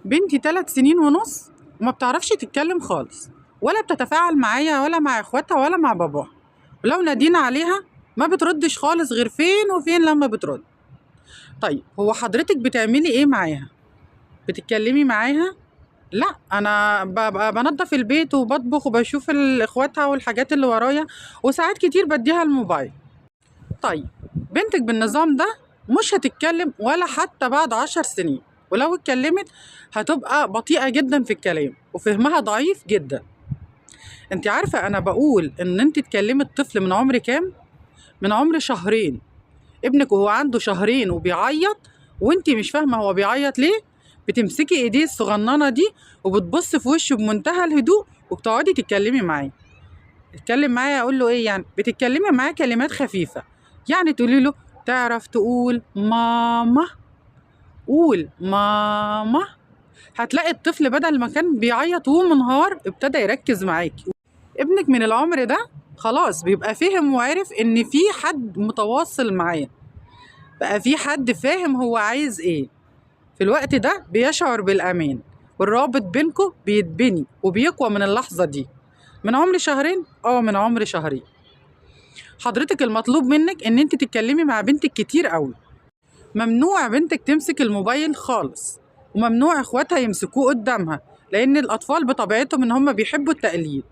بنتي 3 سنين ونص وما بتعرفش تتكلم خالص، ولا بتتفاعل معايا ولا مع اخواتها ولا مع باباها، ولو نادينا عليها ما بتردش خالص غير فين وفين لما بترد. طيب هو حضرتك بتعملي ايه معاها؟ بتتكلمي معاها؟ لا، انا ببقى بنضف البيت وبطبخ وبشوف اخواتها والحاجات اللي ورايا، وساعات كتير بديها الموبايل. طيب بنتك بالنظام ده مش هتتكلم ولا حتى بعد 10 سنين، ولو اتكلمت هتبقى بطيئة جدا في الكلام وفهمها ضعيف جدا. انت عارفة انا بقول ان انت تكلمي الطفل من عمر كام؟ من عمر شهرين. ابنك وهو عنده شهرين وبيعيط وانت مش فاهمة هو بيعيط ليه، بتمسكي ايديه الصغننة دي وبتبص في وشه بمنتهى الهدوء وبتقعدي تتكلمي معاه. اتكلم معايا، اقول له ايه يعني؟ بتتكلمي معاه كلمات خفيفة، يعني تقولي له تعرف تقول ماما؟ قول ماما. هتلاقي الطفل بدل ما كان بيعيط ومنهار ابتدى يركز معاكي. ابنك من العمر ده خلاص بيبقى فهم وعارف ان في حد متواصل معاه، بقى في حد فاهم هو عايز ايه. في الوقت ده بيشعر بالامان، والرابط بينكم بيتبني وبيقوى من اللحظة دي. من عمر شهرين، من عمر شهرين. حضرتك المطلوب منك ان انت تتكلمي مع بنتك كتير قوي. ممنوع بنتك تمسك الموبايل خالص، وممنوع اخواتها يمسكوه قدامها، لان الاطفال بطبيعتهم ان هم بيحبوا التقليد.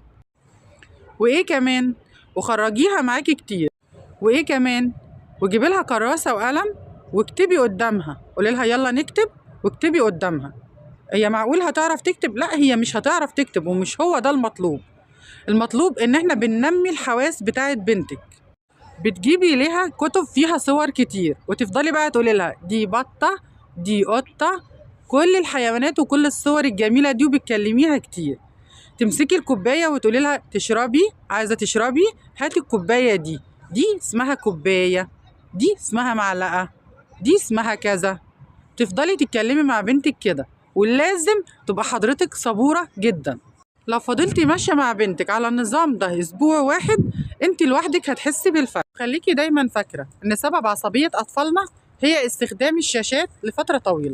وايه كمان؟ وخرجيها معاكي كتير. وايه كمان؟ وجيبي لها كراسه وقلم واكتبي قدامها، قولي لها يلا نكتب واكتبي قدامها. هي معقول هتعرف تكتب؟ لا، هي مش هتعرف تكتب، ومش هو ده المطلوب. المطلوب ان احنا بننمي الحواس بتاعت بنتك. بتجيبي ليها كتب فيها صور كتير وتفضلي بقى تقولي لها دي بطة، دي قطة، كل الحيوانات وكل الصور الجميلة دي، وبتكلميها كتير. تمسكي الكوباية وتقولي لها تشربي، عايزة تشربي؟ هاتي الكوباية دي اسمها كوباية، دي اسمها معلقة، دي اسمها كذا. تفضلي تتكلمي مع بنتك كده، ولازم تبقى حضرتك صبورة جدا. لو فضلتي ماشية مع بنتك على النظام ده أسبوع واحد، انت لوحدك هتحسي بالفرق. خليكي دايما فاكرة ان سبب عصبية أطفالنا هي استخدام الشاشات لفترة طويلة.